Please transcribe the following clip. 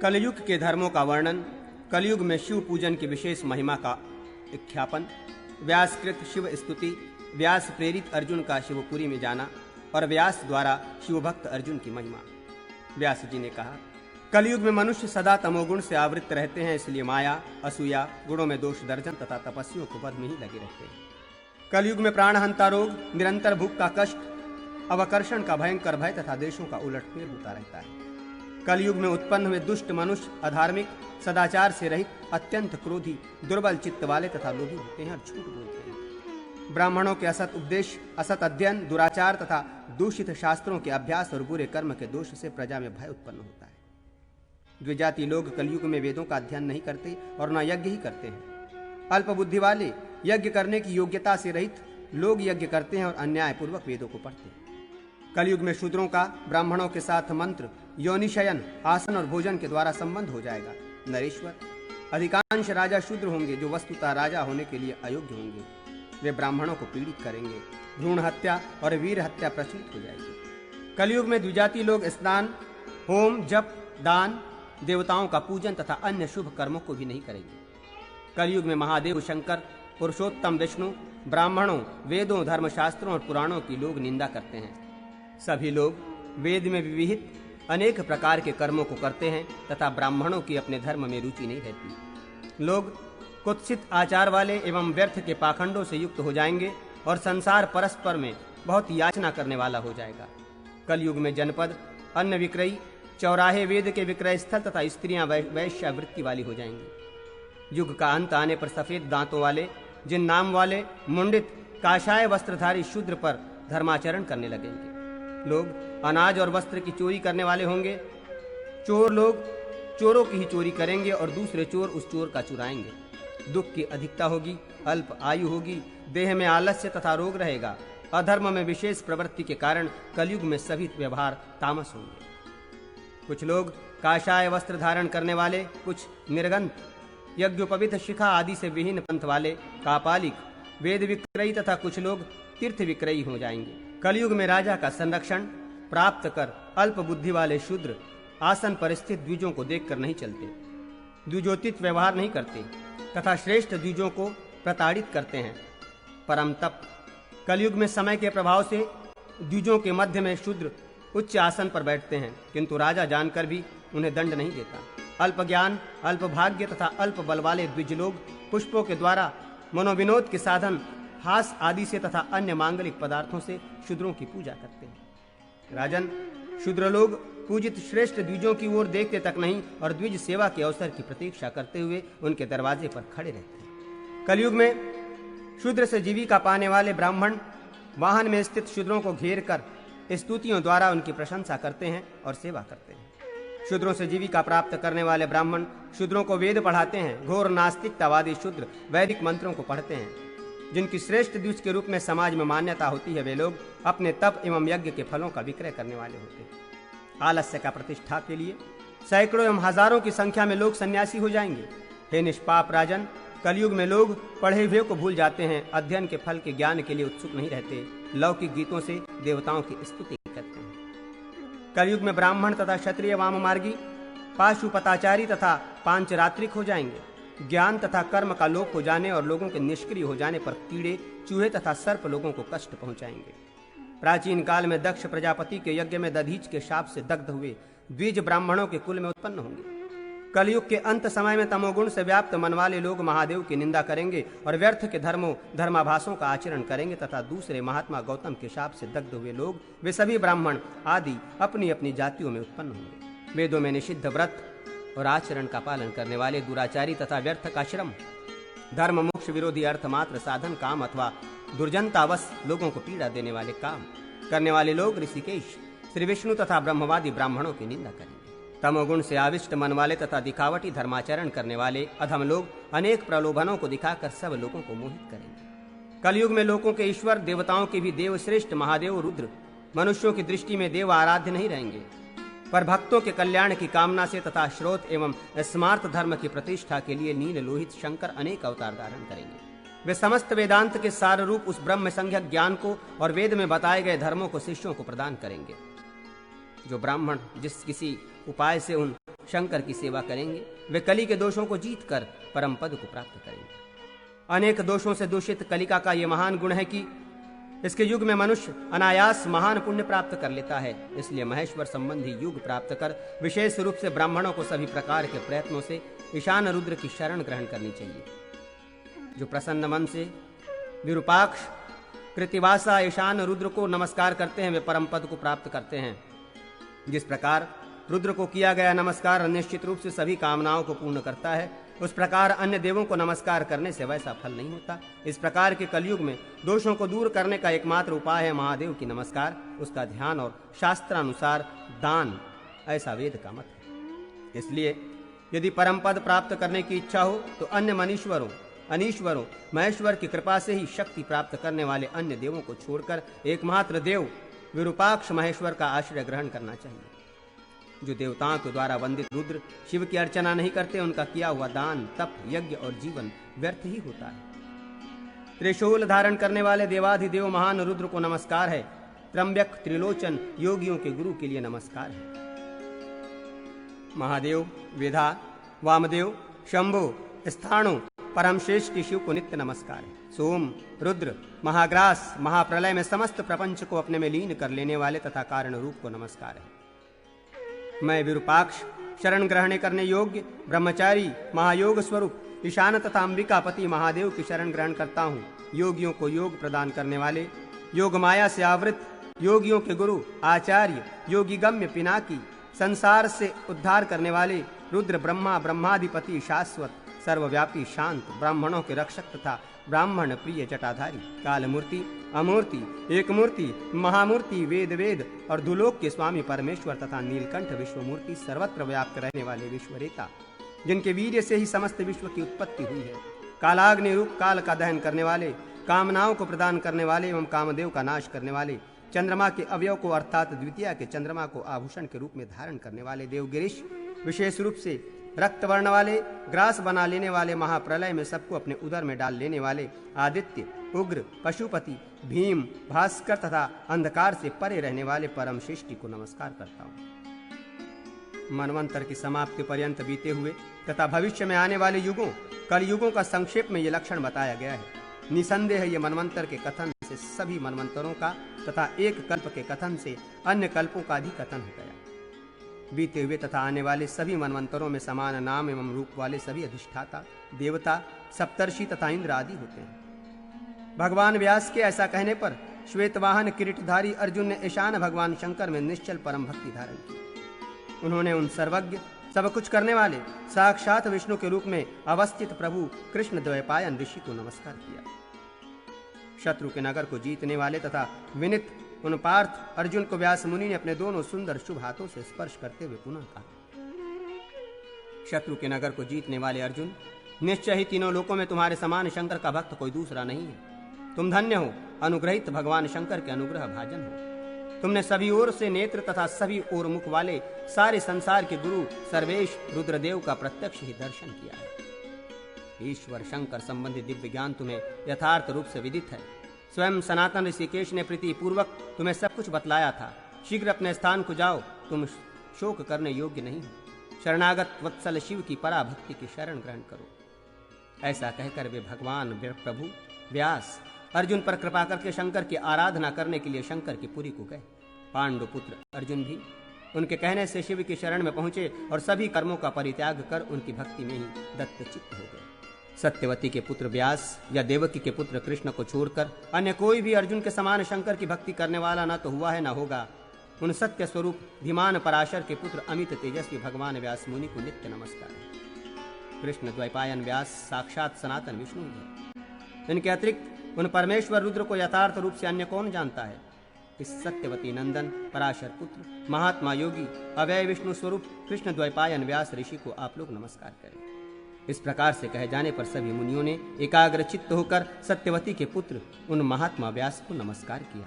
कलयुग के धर्मों का वर्णन, कलयुग में शिव पूजन की विशेष महिमा का विख्यापन, व्यासकृत शिव स्तुति, व्यास प्रेरित अर्जुन का शिवपुरी में जाना और व्यास द्वारा शिवभक्त अर्जुन की महिमा। व्यास जी ने कहा, कलयुग में मनुष्य सदा तमोगुण से आवृत रहते हैं, इसलिए माया, असूया, गुणों में दोष दर्जन तथा तपस्वियों को वध में ही लगे रहते हैं। कलयुग में प्राणहंता रोग, निरंतर भूख का कष्ट, अवकर्षण का भयंकर भय तथा देशों का उलटफेर होता रहता है। कलयुग में उत्पन्न हुए दुष्ट मनुष्य अधार्मिक, सदाचार से रहित, अत्यंत क्रोधी, दुर्बल चित्त वाले तथा लोभी होते हैं और झूठ बोलते हैं। ब्राह्मणों के असत उपदेश, असत अध्ययन, दुराचार तथा दूषित शास्त्रों के अभ्यास और बुरे कर्म के दोष से प्रजा में भय उत्पन्न होता है। द्विजाति लोग कलयुग में वेदों का अध्ययन नहीं करते और न यज्ञ ही करते हैं। अल्प बुद्धि वाले, यज्ञ करने की योग्यता से रहित लोग यज्ञ करते हैं और अन्याय पूर्वक वेदों को पढ़ते हैं। कलयुग में शूद्रों का ब्राह्मणों के साथ मंत्र, योनिशयन, आसन और भोजन के द्वारा संबंध हो जाएगा। नरेश्वर, अधिकांश राजा शूद्र होंगे जो वस्तुतः राजा होने के लिए अयोग्य होंगे। वे ब्राह्मणों को पीड़ित करेंगे, भ्रूण हत्या और वीर हत्या प्रचलित हो जाएगी। कलयुग में द्विजाति लोग स्नान, होम, जप, दान, देवताओं का पूजन तथा अन्य शुभ कर्मों को भी नहीं करेंगे। कलयुग में महादेव शंकर, पुरुषोत्तम विष्णु, ब्राह्मणों, वेदों, धर्मशास्त्रों और पुराणों की लोग निंदा करते हैं। सभी लोग वेद में विविहित अनेक प्रकार के कर्मों को करते हैं तथा ब्राह्मणों की अपने धर्म में रुचि नहीं रहती। लोग कुत्सित आचार वाले एवं व्यर्थ के पाखंडों से युक्त हो जाएंगे और संसार परस्पर में बहुत याचना करने वाला हो जाएगा। कलयुग में जनपद, अन्न विक्रयी, चौराहे, वेद के विक्रय स्थल तथा स्त्रियां वैश्यावृत्ति वाली हो जाएंगी। युग का अंत आने पर सफेद दांतों वाले, जिन नाम वाले, मुंडित, काशाय वस्त्रधारी शूद्र पर धर्माचरण करने लगेंगे। लोग अनाज और वस्त्र की चोरी करने वाले होंगे। चोर लोग चोरों की ही चोरी करेंगे और दूसरे चोर उस चोर का चुराएंगे। दुख की अधिकता होगी, अल्प आयु होगी, देह में आलस्य तथा रोग रहेगा। अधर्म में विशेष प्रवृत्ति के कारण कलयुग में सभी व्यवहार तामस होंगे। कुछ लोग काशाय वस्त्र धारण करने वाले, कुछ निर्गंथ, यज्ञोपवीत शिखा आदि से विहीन पंथ वाले, कापालिक, वेद विक्रयी तथा कुछ लोग तीर्थ विक्रयी हो जाएंगे। कलयुग में राजा का संरक्षण प्राप्त कर अल्प बुद्धि वाले शूद्र आसन पर स्थित द्विजों को देखकर नहीं चलते, द्विजोचित व्यवहार नहीं करते तथा श्रेष्ठ द्विजों को प्रताड़ित करते हैं। परम तप, कलयुग में समय के प्रभाव से द्विजों के मध्य में शूद्र उच्च आसन पर बैठते हैं, किंतु राजा जानकर भी उन्हें दंड नहीं देता। अल्प ज्ञान, अल्प भाग्य तथा अल्प बल वाले द्विज लोग पुष्पों के द्वारा मनोविनोद के साधन, हास आदि से तथा अन्य मांगलिक पदार्थों से शूद्रों की पूजा करते हैं। राजन, शूद्र लोग पूजित श्रेष्ठ द्विजों की ओर देखते तक नहीं और द्विज सेवा के अवसर की प्रतीक्षा करते हुए उनके दरवाजे पर खड़े रहते हैं। कलयुग में शूद्र से जीविका पाने वाले ब्राह्मण वाहन में स्थित शूद्रों को घेर कर स्तुतियों द्वारा उनकी प्रशंसा करते हैं और सेवा करते हैं। शूद्रों से जीविका प्राप्त करने वाले ब्राह्मण शूद्रों को वेद पढ़ाते हैं। घोर नास्तिकतावादी शूद्र वैदिक मंत्रों को पढ़ते हैं। जिनकी श्रेष्ठ द्विज के रूप में समाज में मान्यता होती है, वे लोग अपने तप एवं यज्ञ के फलों का विक्रय करने वाले होते हैं। आलस्य का प्रतिष्ठा के लिए सैकड़ों एवं हजारों की संख्या में लोग सन्यासी हो जाएंगे। हे निष्पाप राजन, कलयुग में लोग पढ़े हुए को भूल जाते हैं, अध्ययन के फल के ज्ञान के लिए उत्सुक नहीं रहते, लौकिक गीतों से देवताओं की स्तुति करते हैं। कलयुग में ब्राह्मण तथा क्षत्रिय वाममार्गी, पाशुपताचारी तथा पांचरात्रिक हो जाएंगे। ज्ञान तथा कर्म का लोप हो जाने और लोगों के निष्क्रिय हो जाने पर कीड़े, चूहे तथा सर्प लोगों को कष्ट पहुंचाएंगे। प्राचीन काल में दक्ष प्रजापति के यज्ञ में दधीच के शाप से दग्ध हुए द्विज ब्राह्मणों के कुल में उत्पन्न होंगे। कलयुग के अंत समय में तमोगुण से व्याप्त मन वाले लोग महादेव की निंदा करेंगे और व्यर्थ के धर्माभासों का आचरण करेंगे तथा दूसरे महात्मा गौतम के शाप से दग्ध हुए लोग, वे सभी ब्राह्मण आदि अपनी अपनी जातियों में उत्पन्न होंगे। वेदों में निषिद्ध व्रत और आचरण का पालन करने वाले दुराचारी तथा व्यर्थ का श्रम, धर्म मोक्ष विरोधी अर्थमात्र साधन काम अथवा दुर्जनतावश लोगों को पीड़ा देने वाले काम करने वाले लोग ऋषिकेश, श्री विष्णु तथा ब्रह्मवादी ब्राह्मणों की निंदा करेंगे। तमोगुण से आविष्ट मन वाले तथा दिखावटी धर्माचरण करने वाले अधम लोग अनेक प्रलोभनों को दिखाकर सब लोगों को मोहित करेंगे। कलयुग में लोगों के ईश्वर, देवताओं के भी देवश्रेष्ठ महादेव रुद्र मनुष्यों की दृष्टि में देव आराध्य नहीं रहेंगे, पर भक्तों के कल्याण की कामना से तथा श्रोत एवं स्मार्त धर्म की प्रतिष्ठा के लिए नील लोहित शंकर अनेक अवतार धारण करेंगे। वे समस्त वेदांत के सार रूप उस ब्रह्म संज्ञक ज्ञान को और वेद में बताए गए धर्मों को शिष्यों को प्रदान करेंगे। जो ब्राह्मण जिस किसी उपाय से उन शंकर की सेवा करेंगे वे कली के दोषों को जीत कर परम पद को प्राप्त करेंगे। अनेक दोषों से दूषित कलिका का ये महान गुण है कि इसके युग में मनुष्य अनायास महान पुण्य प्राप्त कर लेता है। इसलिए महेश्वर संबंधी युग प्राप्त कर विशेष रूप से ब्राह्मणों को सभी प्रकार के प्रयत्नों से ईशान रुद्र की शरण ग्रहण करनी चाहिए। जो प्रसन्न मन से विरूपाक्ष कृतिवासा ईशान रुद्र को नमस्कार करते हैं वे परम पद को प्राप्त करते हैं। जिस प्रकार रुद्र को किया गया नमस्कार निश्चित रूप से सभी कामनाओं को पूर्ण करता है, उस प्रकार अन्य देवों को नमस्कार करने से वैसा फल नहीं होता। इस प्रकार के कलयुग में दोषों को दूर करने का एकमात्र उपाय है महादेव की नमस्कार, उसका ध्यान और शास्त्रानुसार दान, ऐसा वेद का मत है। इसलिए यदि परम पद प्राप्त करने की इच्छा हो तो अन्य अनीश्वरों महेश्वर की कृपा से ही शक्ति प्राप्त करने वाले अन्य देवों को छोड़कर एकमात्र देव विरूपाक्ष महेश्वर का आश्रय ग्रहण करना चाहिए। जो देवताओं के द्वारा वंदित रुद्र शिव की अर्चना नहीं करते उनका किया हुआ दान, तप, यज्ञ और जीवन व्यर्थ ही होता है। त्रिशूल धारण करने वाले देवाधिदेव महान रुद्र को नमस्कार है। त्र्यंबक त्रिलोचन योगियों के गुरु के लिए नमस्कार है। महादेव, वेधा, वामदेव, शंभु, स्थाणु, परमश्रेष्ठ शिव को नित्य नमस्कार है। सोम, रुद्र, महाग्रास, महाप्रलय में समस्त प्रपंच को अपने में लीन कर लेने वाले तथा कारण रूप को नमस्कार है। मैं विरूपाक्ष शरण ग्रहण करने योग्य ब्रह्मचारी महायोग स्वरूप ईशान तथा अंबिकापति महादेव की शरण ग्रहण करता हूँ। योगियों को योग प्रदान करने वाले, योग माया से आवृत योगियों के गुरु आचार्य, योगी गम्य पिनाकी, संसार से उद्धार करने वाले रुद्र ब्रह्मा ब्रह्माधिपति शाश्वत सर्वव्यापी शांत ब्राह्मणों के रक्षक तथा ब्राह्मण प्रिय जटाधारी काल मूर्ति, अमूर्ति, एक मूर्ति, महामूर्ति, वेद और दुलोक के स्वामी परमेश्वर तथा नीलकंठ विश्वमूर्ति सर्वत्र व्याप्त रहने वाले विश्वरेता, जिनके वीर्य से ही समस्त विश्व की उत्पत्ति हुई है। कालाग्नि रूप काल का दहन करने वाले, कामनाओं को प्रदान करने वाले एवं कामदेव का नाश करने वाले, चंद्रमा के अवयव को अर्थात द्वितीया के चंद्रमा को आभूषण के रूप में धारण करने वाले देवगिरीश, विशेष रूप से रक्त वर्ण वाले, ग्रास बना लेने वाले, महाप्रलय में सबको अपने उदर में डाल लेने वाले आदित्य, उग्र, पशुपति, भीम, भास्कर तथा अंधकार से परे रहने वाले परम सृष्टि को नमस्कार करता हूँ। मनवंतर की समाप्ति पर्यंत बीते हुए तथा भविष्य में आने वाले युगों, कल युगों का संक्षेप में ये लक्षण बताया गया है। निसंदेह ये मनवंतर के कथन से सभी मनवंतरों का तथा एक कल्प के कथन से अन्य कल्पों का भी कथन हो गया। बीते हुए तथा आने वाले सभी मनवंतरों में समान नाम एवं रूप वाले सभी अधिष्ठाता, देवता, सप्तर्षि तथा इंद्र आदि होते हैं। भगवान व्यास के ऐसा कहने पर श्वेतवाहन किरीटधारी अर्जुन ने ईशान भगवान शंकर में निश्चल परम भक्ति धारण की। उन्होंने उन सर्वज्ञ, सब कुछ करने वाले, साक्षात विष्णु के रूप में अवस्थित प्रभु कृष्ण द्वैपायन ऋषि को नमस्कार किया। शत्रु के नगर को जीतने वाले तथा विनित उन पार्थ अर्जुन को व्यास मुनि ने अपने दोनों सुंदर शुभ हाथों से स्पर्श करते हुए पुनः कहा, शत्रु के नगर को जीतने वाले अर्जुन, निश्चय ही तीनों लोकों में तुम्हारे समान शंकर का भक्त कोई दूसरा नहीं है। तुम धन्य हो, अनुग्रहित भगवान शंकर के अनुग्रह भाजन हो। तुमने सभी ओर से नेत्र तथा सभी ओर मुख वाले सारे संसार के गुरु सर्वेश रुद्रदेव का प्रत्यक्ष ही दर्शन किया है। ईश्वर शंकर संबंधी दिव्य ज्ञान तुम्हें यथार्थ रूप से विदित है। स्वयं सनातन ऋषिकेश ने प्रीति पूर्वक तुम्हें सब कुछ बतलाया था। शीघ्र अपने स्थान को जाओ, तुम शोक करने योग्य नहीं हो। शरणागत वत्सल शिव की पराभक्ति की शरण ग्रहण करो। ऐसा कहकर वे भगवान प्रभु व्यास अर्जुन पर कृपा करके शंकर की आराधना करने के लिए शंकर की पुरी को गए। पांडुपुत्र अर्जुन भी उनके कहने से शिव की शरण में पहुंचे और सभी कर्मों का परित्याग कर उनकी भक्ति में ही दत्तचित्त हो गए। सत्यवती के पुत्र व्यास या देवकी के पुत्र कृष्ण को छोड़कर अन्य कोई भी अर्जुन के समान शंकर की भक्ति करने वाला न तो हुआ है न होगा। उन सत्य स्वरूप धीमान पराशर के पुत्र अमित तेजस्वी भगवान व्यास मुनि को नित्य नमस्कार है। कृष्ण द्वैपायन व्यास साक्षात सनातन विष्णु है। इनके अतिरिक्त उन परमेश्वर रुद्र को यथार्थ रूप से अन्य कौन जानता है। इस सत्यवती नंदन पराशर पुत्र महात्मा योगी अव्यय विष्णु स्वरूप कृष्ण द्वैपायन व्यास ऋषि को आप लोग नमस्कार करें। इस प्रकार से कहे जाने पर सभी मुनियों ने एकाग्र चित्त होकर सत्यवती के पुत्र उन महात्मा व्यास को नमस्कार किया।